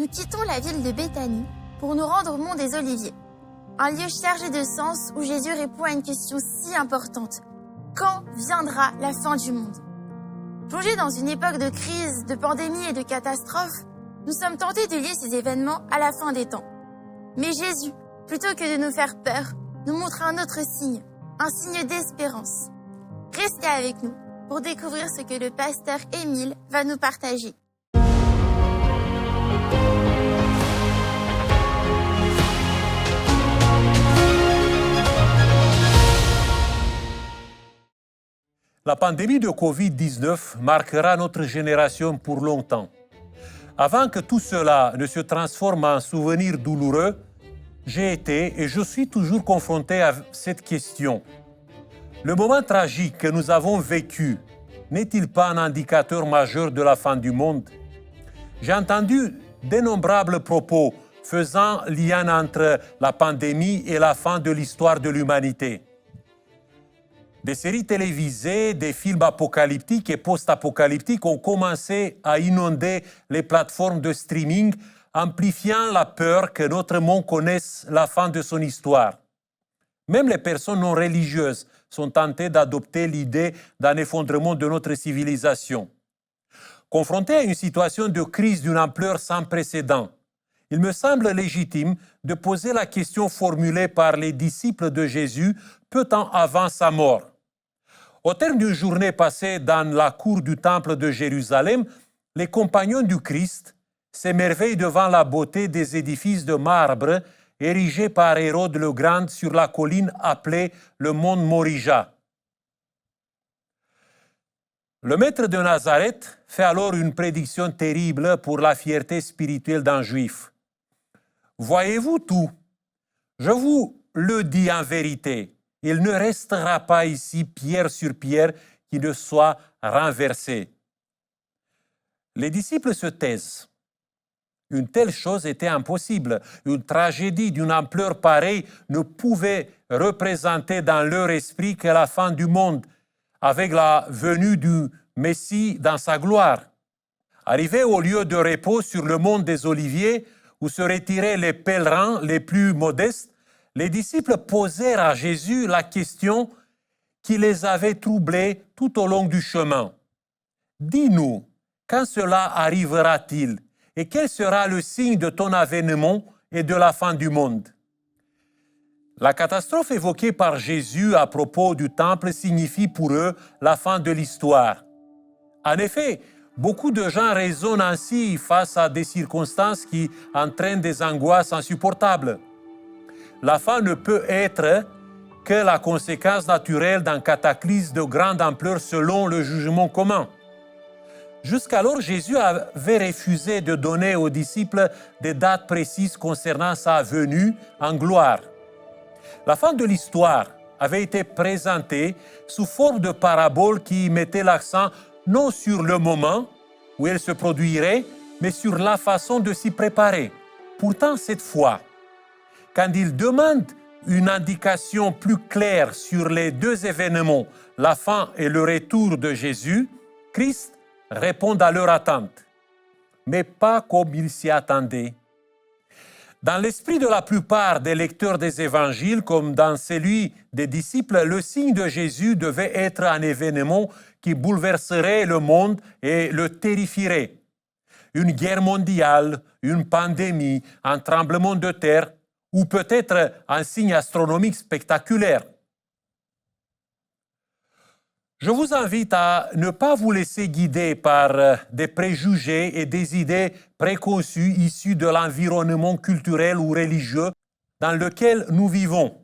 nous quittons la ville de Béthanie pour nous rendre au mont des Oliviers, un lieu chargé de sens où Jésus répond à une question si importante. Quand viendra la fin du monde? Plongés dans une époque de crise, de pandémie et de catastrophes, nous sommes tentés de lier ces événements à la fin des temps. Mais Jésus, plutôt que de nous faire peur, nous montre un autre signe, un signe d'espérance. Restez avec nous pour découvrir ce que le pasteur Émile va nous partager. La pandémie de Covid-19 marquera notre génération pour longtemps. Avant que tout cela ne se transforme en souvenir douloureux, j'ai été et je suis toujours confronté à cette question. Le moment tragique que nous avons vécu n'est-il pas un indicateur majeur de la fin du monde? J'ai entendu d'innombrables propos faisant lien entre la pandémie et la fin de l'histoire de l'humanité. Des séries télévisées, des films apocalyptiques et post-apocalyptiques ont commencé à inonder les plateformes de streaming, amplifiant la peur que notre monde connaisse la fin de son histoire. Même les personnes non religieuses sont tentées d'adopter l'idée d'un effondrement de notre civilisation. Confrontés à une situation de crise d'une ampleur sans précédent, il me semble légitime de poser la question formulée par les disciples de Jésus peu de temps avant sa mort. Au terme d'une journée passée dans la cour du temple de Jérusalem, les compagnons du Christ s'émerveillent devant la beauté des édifices de marbre érigés par Hérode le Grand sur la colline appelée le mont Morija. Le maître de Nazareth fait alors une prédiction terrible pour la fierté spirituelle d'un juif. Voyez-vous tout? Je vous le dis en vérité, il ne restera pas ici pierre sur pierre qui ne soit renversée. Les disciples se taisent. Une telle chose était impossible. Une tragédie d'une ampleur pareille ne pouvait représenter dans leur esprit que la fin du monde, avec la venue du Messie dans sa gloire. Arrivés au lieu de repos sur le mont des Oliviers, où se retiraient les pèlerins les plus modestes, les disciples posèrent à Jésus la question qui les avait troublés tout au long du chemin. « Dis-nous, quand cela arrivera-t-il et quel sera le signe de ton avènement et de la fin du monde ?» La catastrophe évoquée par Jésus à propos du temple signifie pour eux la fin de l'histoire. En effet, beaucoup de gens raisonnent ainsi face à des circonstances qui entraînent des angoisses insupportables. La fin ne peut être que la conséquence naturelle d'un cataclysme de grande ampleur selon le jugement commun. Jusqu'alors, Jésus avait refusé de donner aux disciples des dates précises concernant sa venue en gloire. La fin de l'histoire avait été présentée sous forme de parabole qui mettait l'accent non sur le moment où elle se produirait, mais sur la façon de s'y préparer. Pourtant, cette fois, quand il demande une indication plus claire sur les deux événements, la fin et le retour de Jésus, Christ répond à leur attente, mais pas comme ils s'y attendaient. Dans l'esprit de la plupart des lecteurs des évangiles, comme dans celui des disciples, le signe de Jésus devait être un événement qui bouleverserait le monde et le terrifierait. Une guerre mondiale, une pandémie, un tremblement de terre, ou peut-être un signe astronomique spectaculaire. Je vous invite à ne pas vous laisser guider par des préjugés et des idées préconçues issues de l'environnement culturel ou religieux dans lequel nous vivons,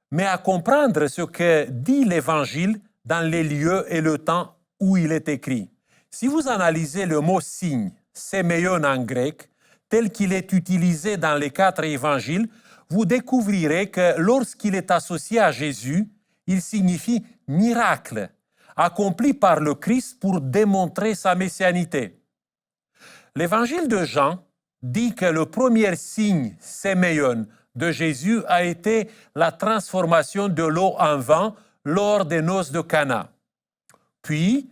mais à comprendre ce que dit l'Évangile dans les lieux et le temps où il est écrit. Si vous analysez le mot « signe », « séméion » en grec, tel qu'il est utilisé dans les 4 évangiles, vous découvrirez que lorsqu'il est associé à Jésus, il signifie miracle, accompli par le Christ pour démontrer sa messianité. L'évangile de Jean dit que le premier signe, séméion, de Jésus a été la transformation de l'eau en vin lors des noces de Cana. Puis,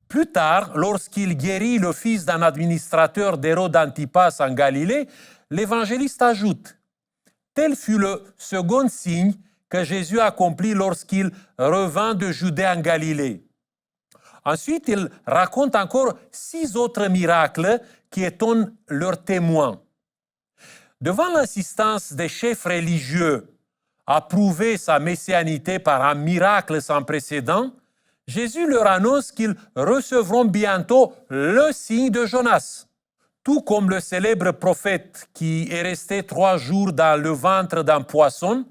Plus tard, lorsqu'il guérit le fils d'un administrateur d'Hérode Antipas en Galilée, l'évangéliste ajoute « Tel fut le second signe que Jésus accomplit lorsqu'il revint de Judée en Galilée. » Ensuite, il raconte encore 6 autres miracles qui étonnent leurs témoins. Devant l'insistance des chefs religieux à prouver sa messianité par un miracle sans précédent, Jésus leur annonce qu'ils recevront bientôt le signe de Jonas. Tout comme le célèbre prophète qui est resté 3 jours dans le ventre d'un poisson,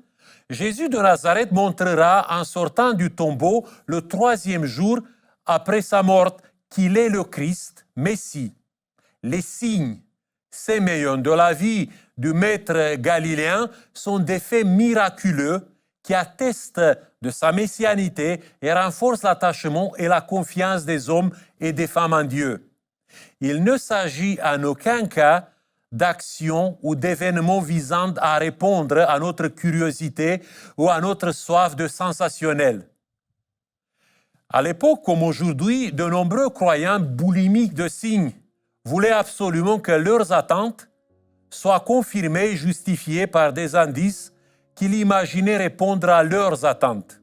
Jésus de Nazareth montrera en sortant du tombeau le 3e jour après sa mort qu'il est le Christ, Messie. Les signes sémillants de la vie du maître galiléen sont des faits miraculeux qui attestent de sa messianité et renforcent l'attachement et la confiance des hommes et des femmes en Dieu. Il ne s'agit en aucun cas d'actions ou d'événements visant à répondre à notre curiosité ou à notre soif de sensationnel. À l'époque comme aujourd'hui, de nombreux croyants boulimiques de signes voulaient absolument que leurs attentes soient confirmées et justifiées par des indices qu'ils imaginaient répondre à leurs attentes.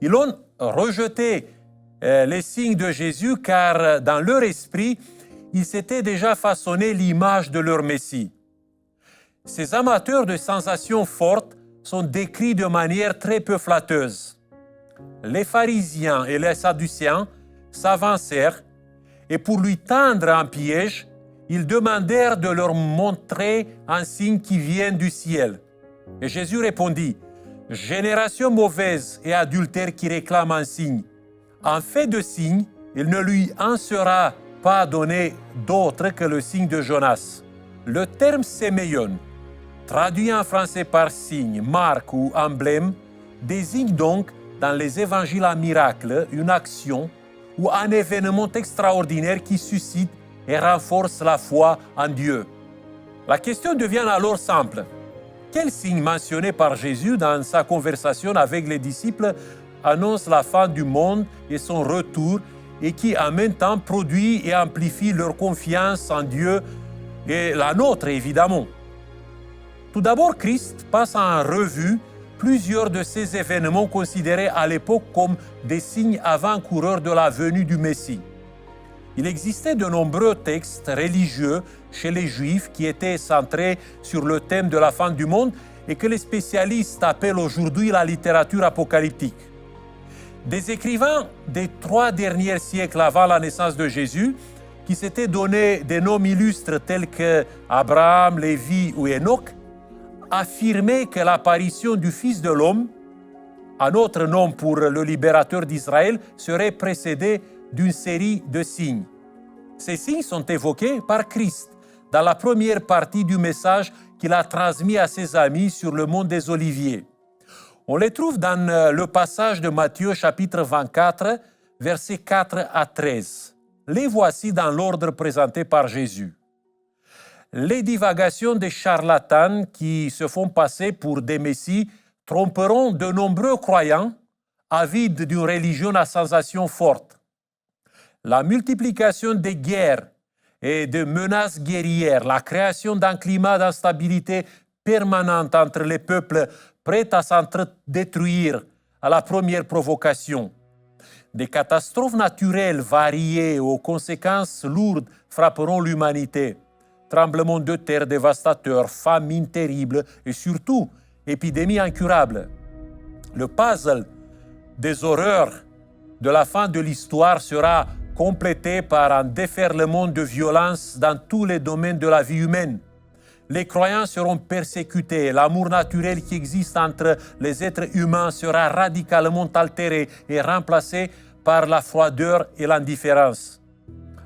Ils ont rejeté les signes de Jésus car dans leur esprit, ils s'étaient déjà façonné l'image de leur Messie. Ces amateurs de sensations fortes sont décrits de manière très peu flatteuse. Les pharisiens et les sadducéens s'avancèrent et pour lui tendre un piège, ils demandèrent de leur montrer un signe qui vient du ciel. Et Jésus répondit, « Génération mauvaise et adultère qui réclame un signe. En fait de signe, il ne lui en sera pas donné d'autre que le signe de Jonas. » Le terme séméion, traduit en français par signe, marque ou emblème, désigne donc dans les évangiles un miracle, une action ou un événement extraordinaire qui suscite et renforce la foi en Dieu. La question devient alors simple. Quel signe mentionné par Jésus dans sa conversation avec les disciples annonce la fin du monde et son retour et qui en même temps produit et amplifie leur confiance en Dieu et la nôtre évidemment? Tout d'abord, Christ passe en revue plusieurs de ces événements considérés à l'époque comme des signes avant-coureurs de la venue du Messie. Il existait de nombreux textes religieux chez les Juifs qui étaient centrés sur le thème de la fin du monde et que les spécialistes appellent aujourd'hui la littérature apocalyptique. Des écrivains des 3 derniers siècles avant la naissance de Jésus, qui s'étaient donné des noms illustres tels que Abraham, Lévi ou Enoch, affirmaient que l'apparition du Fils de l'homme, un autre nom pour le libérateur d'Israël, serait précédée d'une série de signes. Ces signes sont évoqués par Christ dans la première partie du message qu'il a transmis à ses amis sur le mont des Oliviers. On les trouve dans le passage de Matthieu chapitre 24, versets 4 à 13. Les voici dans l'ordre présenté par Jésus. Les divagations des charlatans qui se font passer pour des messies tromperont de nombreux croyants avides d'une religion à sensation forte. La multiplication des guerres et de menaces guerrières, la création d'un climat d'instabilité permanente entre les peuples prêts à s'entre-détruire à la première provocation. Des catastrophes naturelles variées aux conséquences lourdes frapperont l'humanité. Tremblements de terre dévastateurs, famines terribles et surtout épidémies incurables. Le puzzle des horreurs de la fin de l'histoire sera complété par un déferlement de violence dans tous les domaines de la vie humaine. Les croyants seront persécutés, l'amour naturel qui existe entre les êtres humains sera radicalement altéré et remplacé par la froideur et l'indifférence.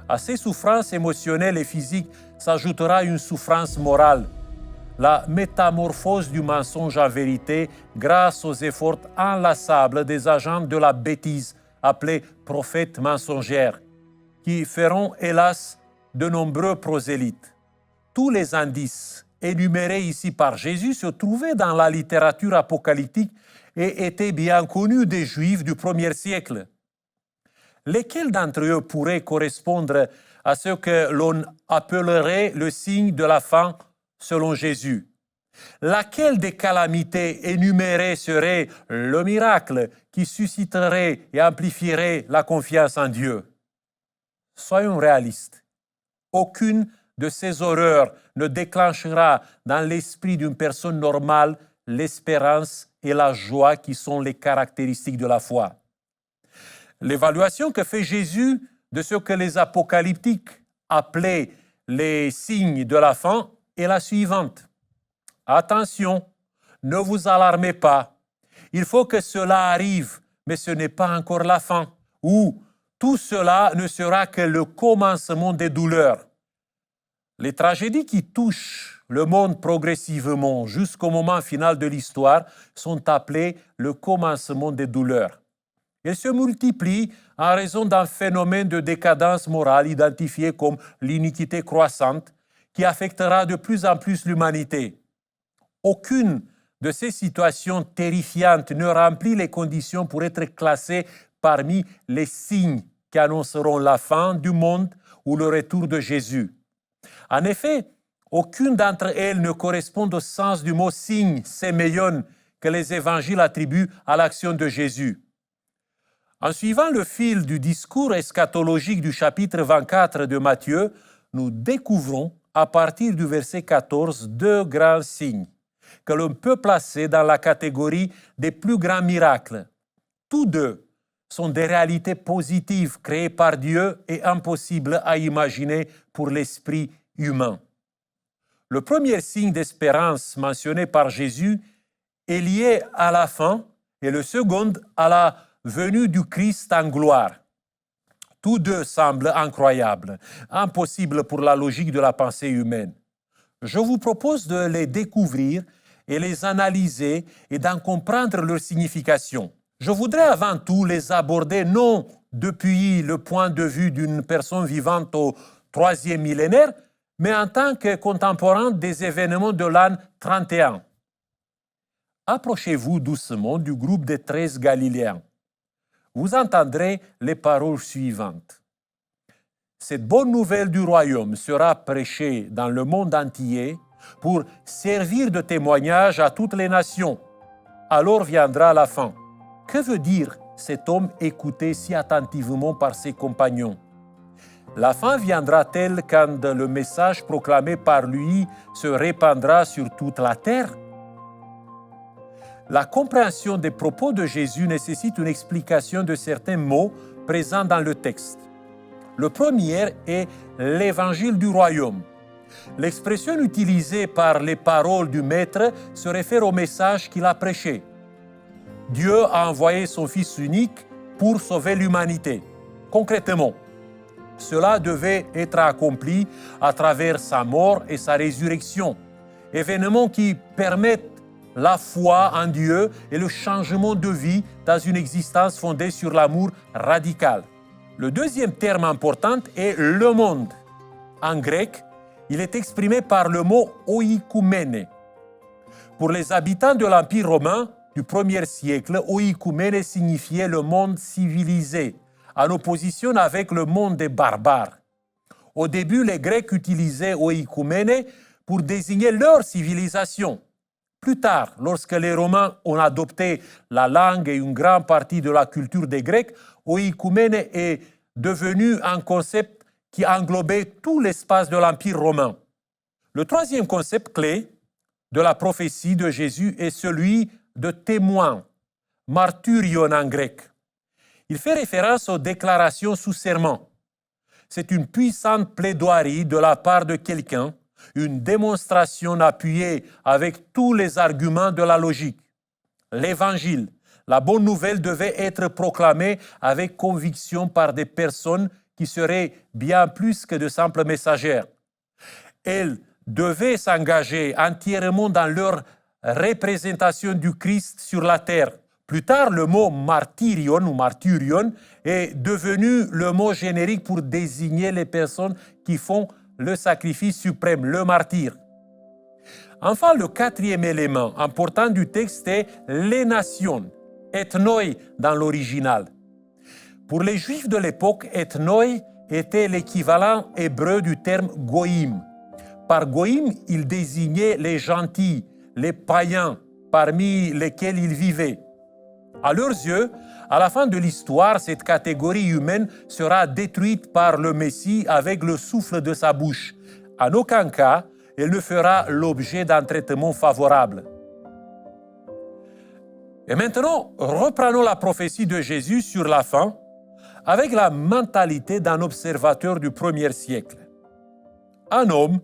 À ces souffrances émotionnelles et physiques s'ajoutera une souffrance morale, la métamorphose du mensonge en vérité grâce aux efforts inlassables des agents de la bêtise appelés prophètes mensongères, qui feront hélas de nombreux prosélytes. Tous les indices énumérés ici par Jésus se trouvaient dans la littérature apocalyptique et étaient bien connus des Juifs du 1er siècle. lesquels d'entre eux pourraient correspondre à ce que l'on appellerait le signe de la fin selon Jésus? Laquelle des calamités énumérées serait le miracle qui susciterait et amplifierait la confiance en Dieu? Soyons réalistes. Aucune de ces horreurs ne déclenchera dans l'esprit d'une personne normale l'espérance et la joie qui sont les caractéristiques de la foi. L'évaluation que fait Jésus de ce que les apocalyptiques appelaient les signes de la fin est la suivante. Attention, ne vous alarmez pas. Il faut que cela arrive, mais ce n'est pas encore la fin. Ou tout cela ne sera que le commencement des douleurs. Les tragédies qui touchent le monde progressivement jusqu'au moment final de l'histoire sont appelées le commencement des douleurs. Elles se multiplient en raison d'un phénomène de décadence morale identifié comme l'iniquité croissante qui affectera de plus en plus l'humanité. Aucune de ces situations terrifiantes ne remplit les conditions pour être classée parmi les signes qui annonceront la fin du monde ou le retour de Jésus. En effet, aucune d'entre elles ne correspond au sens du mot signe, séméion, que les évangiles attribuent à l'action de Jésus. En suivant le fil du discours eschatologique du chapitre 24 de Matthieu, nous découvrons à partir du verset 14 deux grands signes que l'on peut placer dans la catégorie des plus grands miracles. Tous deux sont des réalités positives créées par Dieu et impossibles à imaginer pour l'esprit humain. Le premier signe d'espérance mentionné par Jésus est lié à la fin et le second à la venue du Christ en gloire. Tous deux semblent incroyables, impossibles pour la logique de la pensée humaine. Je vous propose de les découvrir et les analyser et d'en comprendre leur signification. Je voudrais avant tout les aborder non depuis le point de vue d'une personne vivante au 3e millénaire, mais en tant que contemporain des événements de l'an 31. Approchez-vous doucement du groupe des 13 Galiléens. Vous entendrez les paroles suivantes. Cette bonne nouvelle du royaume sera prêchée dans le monde entier pour servir de témoignage à toutes les nations. Alors viendra la fin. Que veut dire cet homme écouté si attentivement par ses compagnons? La fin viendra-t-elle quand le message proclamé par lui se répandra sur toute la terre? La compréhension des propos de Jésus nécessite une explication de certains mots présents dans le texte. Le premier est l'évangile du royaume. L'expression utilisée par les paroles du Maître se réfère au message qu'il a prêché. Dieu a envoyé son Fils unique pour sauver l'humanité. Concrètement, cela devait être accompli à travers sa mort et sa résurrection, événements qui permettent la foi en Dieu et le changement de vie dans une existence fondée sur l'amour radical. Le deuxième terme important est le monde. En grec, il est exprimé par le mot oikoumène. Pour les habitants de l'Empire romain du 1er siècle, oikoumène signifiait le monde civilisé, en opposition avec le monde des barbares. Au début, les Grecs utilisaient oikoumène pour désigner leur civilisation. Plus tard, lorsque les Romains ont adopté la langue et une grande partie de la culture des Grecs, oikoumène est devenu un concept qui englobait tout l'espace de l'Empire romain. Le troisième concept clé de la prophétie de Jésus est celui de témoin, martyrion en grec. Il fait référence aux déclarations sous serment. C'est une puissante plaidoirie de la part de quelqu'un, une démonstration appuyée avec tous les arguments de la logique. L'évangile, la bonne nouvelle devait être proclamée avec conviction par des personnes qui seraient bien plus que de simples messagères. Elles devaient s'engager entièrement dans leur représentation du Christ sur la terre. Plus tard, le mot martyrion ou martyrion est devenu le mot générique pour désigner les personnes qui font le sacrifice suprême, le martyr. Enfin, le quatrième élément important du texte est les nations, ethnoi dans l'original. Pour les Juifs de l'époque, ethnoi était l'équivalent hébreu du terme goïm. Par goïm, il désignait les gentils, les païens parmi lesquels ils vivaient. À leurs yeux, à la fin de l'histoire, cette catégorie humaine sera détruite par le Messie avec le souffle de sa bouche. En aucun cas, elle ne fera l'objet d'un traitement favorable. Et maintenant, reprenons la prophétie de Jésus sur la fin avec la mentalité d'un observateur du premier siècle. Un homme,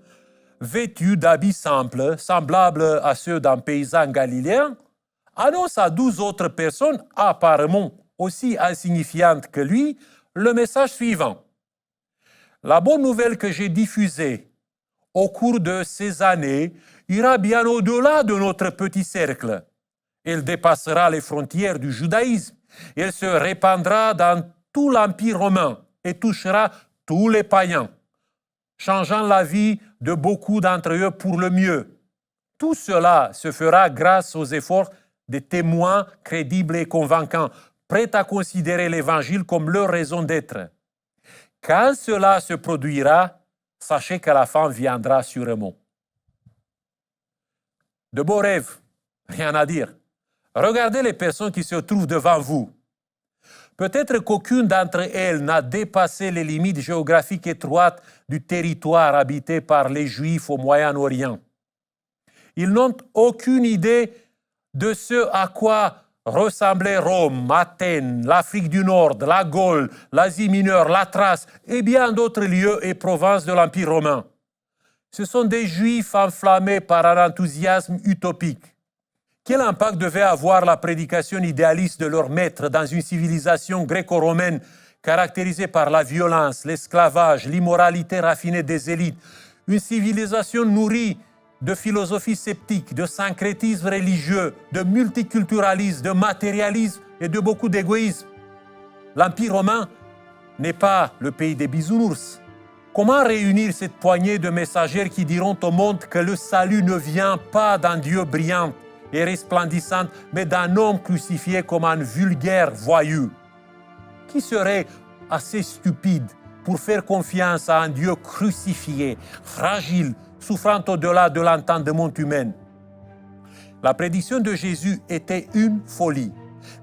vêtu d'habits simples, semblables à ceux d'un paysan galiléen, annonce à 12 autres personnes, apparemment aussi insignifiantes que lui, le message suivant. La bonne nouvelle que j'ai diffusée au cours de ces années ira bien au-delà de notre petit cercle. Elle dépassera les frontières du judaïsme. Elle se répandra dans tout l'Empire romain et touchera tous les païens, changeant la vie de beaucoup d'entre eux pour le mieux. Tout cela se fera grâce aux efforts des témoins crédibles et convaincants, prêts à considérer l'Évangile comme leur raison d'être. Quand cela se produira, sachez que la fin viendra sûrement. De beaux rêves, rien à dire. Regardez les personnes qui se trouvent devant vous. Peut-être qu'aucune d'entre elles n'a dépassé les limites géographiques étroites du territoire habité par les Juifs au Moyen-Orient. Ils n'ont aucune idée de ce à quoi ressemblaient Rome, Athènes, l'Afrique du Nord, la Gaule, l'Asie mineure, la Thrace et bien d'autres lieux et provinces de l'Empire romain. Ce sont des Juifs enflammés par un enthousiasme utopique. Quel impact devait avoir la prédication idéaliste de leur maître dans une civilisation gréco-romaine caractérisée par la violence, l'esclavage, l'immoralité raffinée des élites, une civilisation nourrie de philosophie sceptique, de syncrétisme religieux, de multiculturalisme, de matérialisme et de beaucoup d'égoïsme. L'Empire romain n'est pas le pays des bisounours. Comment réunir cette poignée de messagers qui diront au monde que le salut ne vient pas d'un Dieu brillant et resplendissant, mais d'un homme crucifié comme un vulgaire voyou? Qui serait assez stupide pour faire confiance à un Dieu crucifié, fragile, souffrant au-delà de l'entendement humain? La prédiction de Jésus était une folie.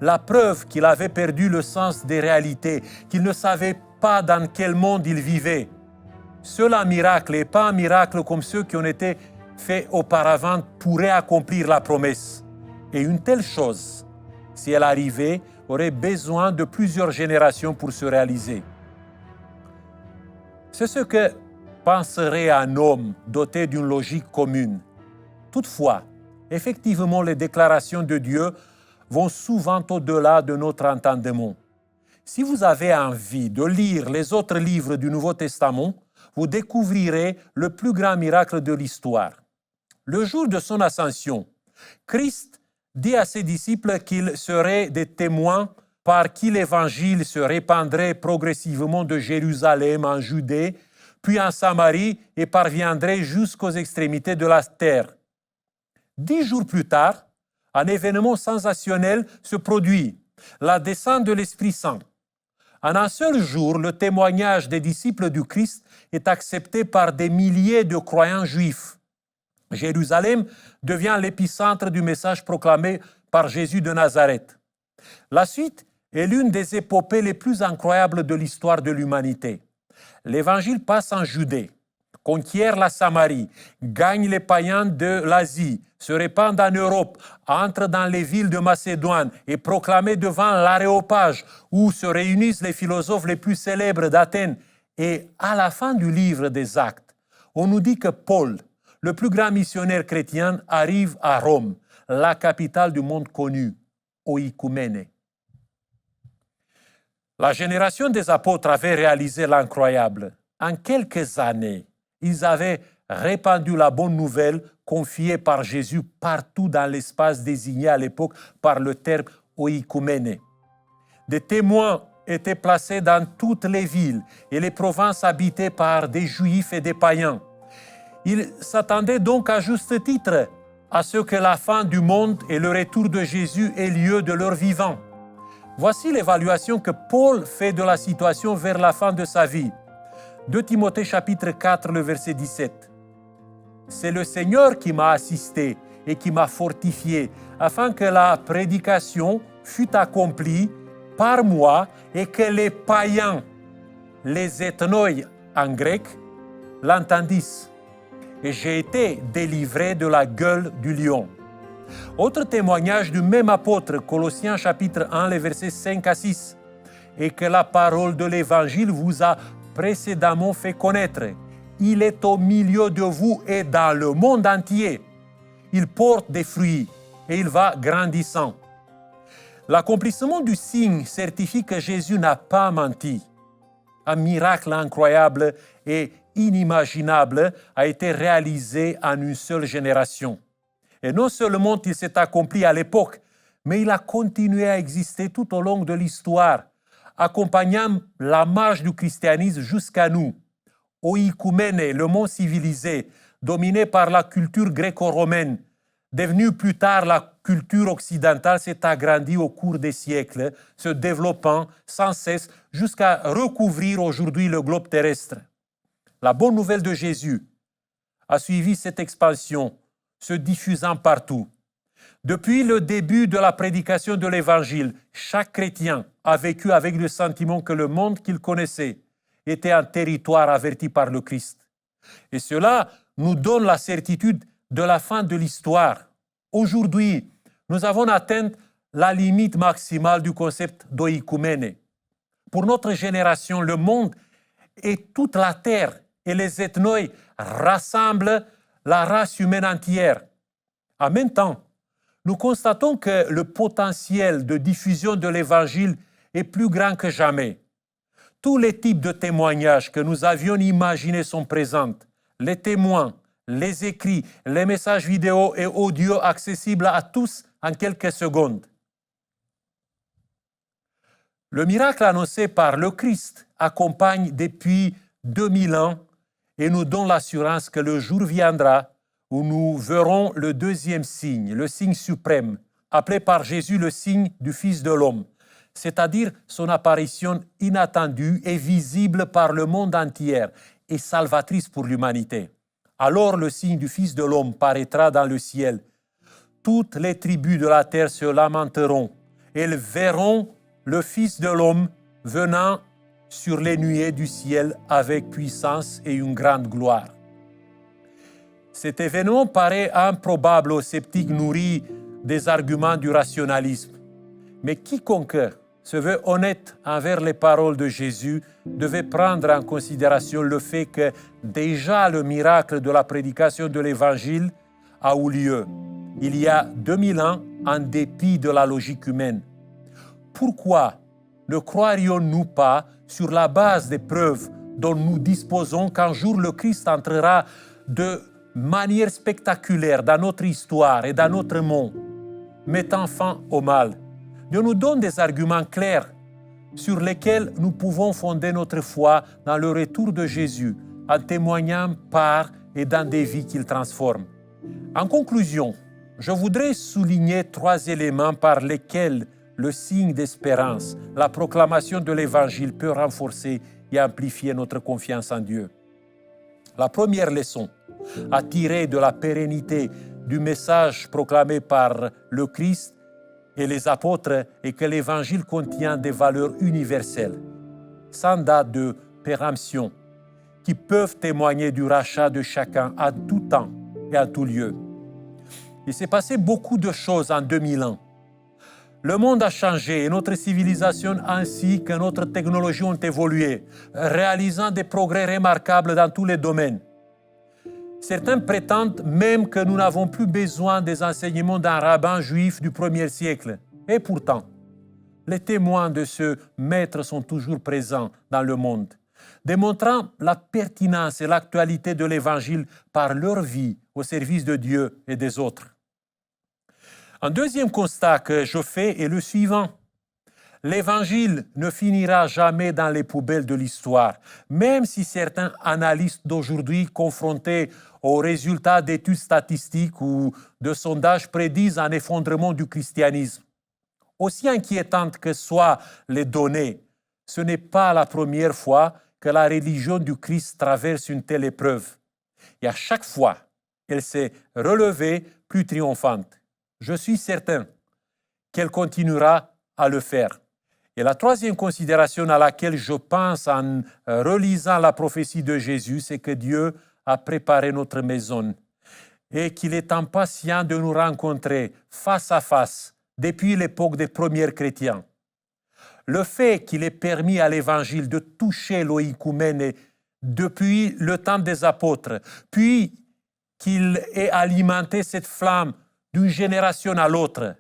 La preuve qu'il avait perdu le sens des réalités, qu'il ne savait pas dans quel monde il vivait. Seul un miracle, et pas un miracle comme ceux qui ont été faits auparavant, pourrait accomplir la promesse. Et une telle chose, si elle arrivait, aurait besoin de plusieurs générations pour se réaliser. C'est ce que penserait un homme doté d'une logique commune. Toutefois, effectivement, les déclarations de Dieu vont souvent au-delà de notre entendement. Si vous avez envie de lire les autres livres du Nouveau Testament, vous découvrirez le plus grand miracle de l'histoire. Le jour de son ascension, Christ dit à ses disciples qu'ils seraient des témoins par qui l'Évangile se répandrait progressivement de Jérusalem en Judée, puis en Samarie et parviendrait jusqu'aux extrémités de la terre. 10 jours plus tard, un événement sensationnel se produit, la descente de l'Esprit Saint. En un seul jour, le témoignage des disciples du Christ est accepté par des milliers de croyants juifs. Jérusalem devient l'épicentre du message proclamé par Jésus de Nazareth. La suite est l'une des épopées les plus incroyables de l'histoire de l'humanité. L'Évangile passe en Judée, conquiert la Samarie, gagne les païens de l'Asie, se répand en Europe, entre dans les villes de Macédoine et proclamé devant l'Aréopage, où se réunissent les philosophes les plus célèbres d'Athènes. Et à la fin du livre des Actes, on nous dit que Paul, le plus grand missionnaire chrétien, arrive à Rome, la capitale du monde connu, Oïkoumène. La génération des apôtres avait réalisé l'incroyable. En quelques années, ils avaient répandu la bonne nouvelle confiée par Jésus partout dans l'espace désigné à l'époque par le terme oïkoumène. Des témoins étaient placés dans toutes les villes et les provinces habitées par des Juifs et des païens. Ils s'attendaient donc à juste titre à ce que la fin du monde et le retour de Jésus aient lieu de leur vivant. Voici l'évaluation que Paul fait de la situation vers la fin de sa vie. 2 Timothée chapitre 4, le verset 17. C'est le Seigneur qui m'a assisté et qui m'a fortifié, afin que la prédication fût accomplie par moi et que les païens, les ethnoi en grec, l'entendissent. Et j'ai été délivré de la gueule du lion. Autre témoignage du même apôtre, Colossiens chapitre 1, les versets 5 à 6. Et que la parole de l'Évangile vous a précédemment fait connaître. Il est au milieu de vous et dans le monde entier. Il porte des fruits et il va grandissant. L'accomplissement du signe certifie que Jésus n'a pas menti. Un miracle incroyable et inimaginable a été réalisé en une seule génération. Et non seulement il s'est accompli à l'époque, mais il a continué à exister tout au long de l'histoire, accompagnant la marche du christianisme jusqu'à nous. Oïkoumène, le monde civilisé, dominé par la culture gréco-romaine, devenu plus tard la culture occidentale, s'est agrandi au cours des siècles, se développant sans cesse jusqu'à recouvrir aujourd'hui le globe terrestre. La bonne nouvelle de Jésus a suivi cette expansion, se diffusant partout. Depuis le début de la prédication de l'Évangile, chaque chrétien a vécu avec le sentiment que le monde qu'il connaissait était un territoire averti par le Christ. Et cela nous donne la certitude de la fin de l'histoire. Aujourd'hui, nous avons atteint la limite maximale du concept d'oïkoumène. Pour notre génération, le monde et toute la terre et les ethnoi rassemblent la race humaine entière. En même temps, nous constatons que le potentiel de diffusion de l'Évangile est plus grand que jamais. Tous les types de témoignages que nous avions imaginés sont présents. Les témoins, les écrits, les messages vidéo et audio accessibles à tous en quelques secondes. Le miracle annoncé par le Christ accompagne depuis 2000 ans et nous donne l'assurance que le jour viendra où nous verrons le deuxième signe, le signe suprême, appelé par Jésus le signe du Fils de l'homme, c'est-à-dire son apparition inattendue et visible par le monde entier et salvatrice pour l'humanité. Alors le signe du Fils de l'homme paraîtra dans le ciel. Toutes les tribus de la terre se lamenteront. Elles verront le Fils de l'homme venant sur les nuées du ciel avec puissance et une grande gloire. Cet événement paraît improbable aux sceptiques nourris des arguments du rationalisme. Mais quiconque se veut honnête envers les paroles de Jésus devait prendre en considération le fait que déjà le miracle de la prédication de l'Évangile a eu lieu il y a 2000 ans en dépit de la logique humaine. Pourquoi ne croirions-nous pas sur la base des preuves dont nous disposons qu'un jour le Christ entrera de manière spectaculaire dans notre histoire et dans notre monde, mettant fin au mal? Dieu nous donne des arguments clairs sur lesquels nous pouvons fonder notre foi dans le retour de Jésus, en témoignant par et dans des vies qu'il transforme. En conclusion, je voudrais souligner 3 éléments par lesquels le signe d'espérance, la proclamation de l'Évangile peut renforcer et amplifier notre confiance en Dieu. La première leçon à tirer de la pérennité du message proclamé par le Christ et les apôtres est que l'Évangile contient des valeurs universelles, sans date de péremption, qui peuvent témoigner du rachat de chacun à tout temps et à tout lieu. Il s'est passé beaucoup de choses en 2000 ans. Le monde a changé et notre civilisation ainsi que notre technologie ont évolué, réalisant des progrès remarquables dans tous les domaines. Certains prétendent même que nous n'avons plus besoin des enseignements d'un rabbin juif du 1er siècle. Et pourtant, les témoins de ce maître sont toujours présents dans le monde, démontrant la pertinence et l'actualité de l'Évangile par leur vie au service de Dieu et des autres. Un deuxième constat que je fais est le suivant. L'Évangile ne finira jamais dans les poubelles de l'histoire, même si certains analystes d'aujourd'hui confrontés aux résultats d'études statistiques ou de sondages prédisent un effondrement du christianisme. aussi inquiétantes que soient les données, ce n'est pas la première fois que la religion du Christ traverse une telle épreuve. Et à chaque fois, elle s'est relevée plus triomphante. Je suis certain qu'elle continuera à le faire. Et la troisième considération à laquelle je pense en relisant la prophétie de Jésus, c'est que Dieu a préparé notre maison et qu'il est impatient de nous rencontrer face à face depuis l'époque des premiers chrétiens. Le fait qu'il ait permis à l'Évangile de toucher l'oïkumène depuis le temps des apôtres, puis qu'il ait alimenté cette flamme d'une génération à l'autre,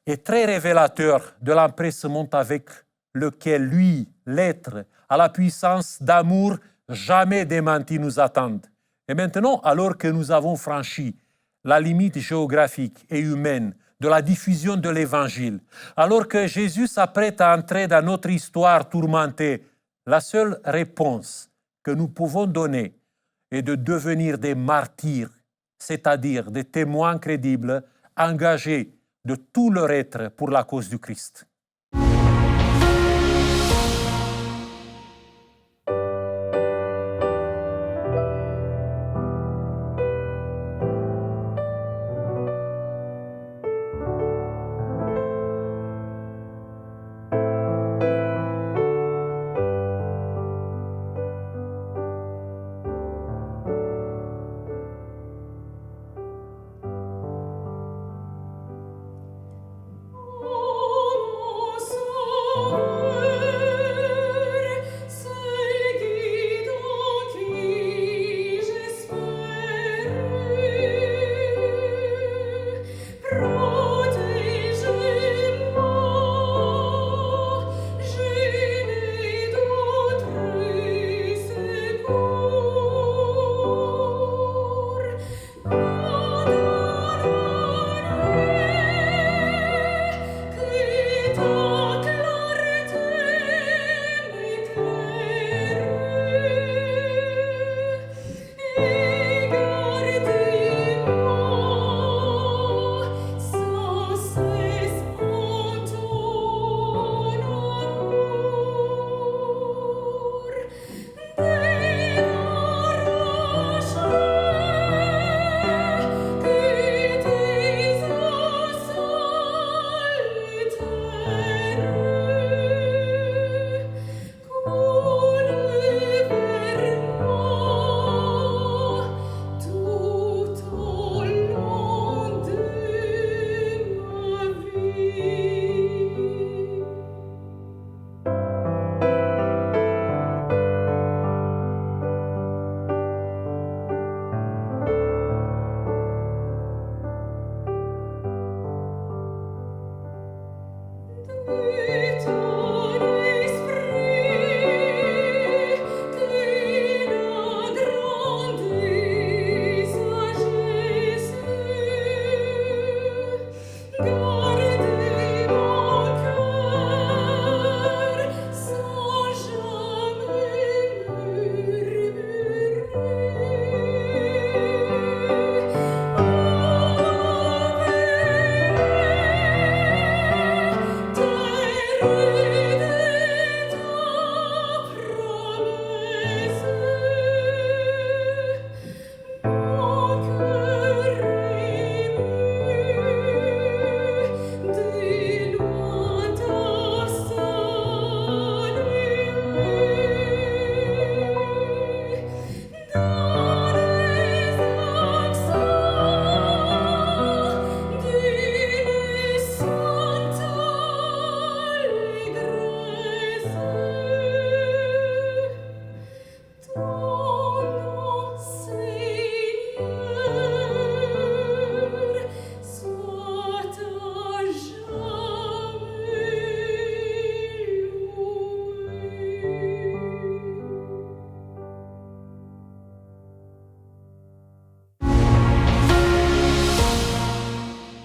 est très révélateur de l'empressement avec lequel lui, l'être, à la puissance d'amour jamais démenti, nous attend. Et maintenant, alors que nous avons franchi la limite géographique et humaine de la diffusion de l'Évangile, alors que Jésus s'apprête à entrer dans notre histoire tourmentée, la seule réponse que nous pouvons donner est de devenir des martyrs, c'est-à-dire des témoins crédibles, engagés de tout leur être pour la cause du Christ.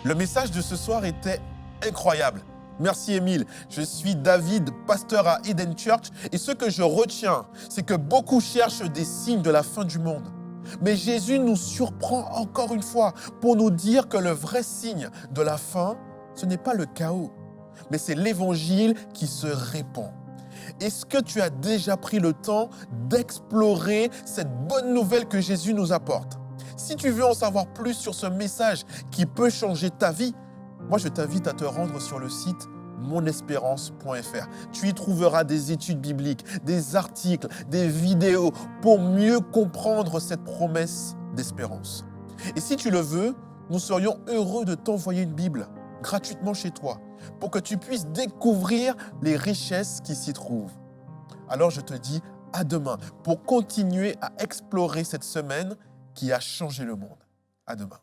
Le message de ce soir était incroyable. Merci Émile. Je suis David, pasteur à Eden Church, et ce que je retiens, c'est que beaucoup cherchent des signes de la fin du monde. Mais Jésus nous surprend encore une fois pour nous dire que le vrai signe de la fin, ce n'est pas le chaos, mais c'est l'évangile qui se répand. Est-ce que tu as déjà pris le temps d'explorer cette bonne nouvelle que Jésus nous apporte? Si tu veux en savoir plus sur ce message qui peut changer ta vie, moi je t'invite à te rendre sur le site monespérance.fr. Tu y trouveras des études bibliques, des articles, des vidéos pour mieux comprendre cette promesse d'espérance. Et si tu le veux, nous serions heureux de t'envoyer une Bible gratuitement chez toi pour que tu puisses découvrir les richesses qui s'y trouvent. Alors je te dis à demain pour continuer à explorer cette semaine qui a changé le monde. À demain.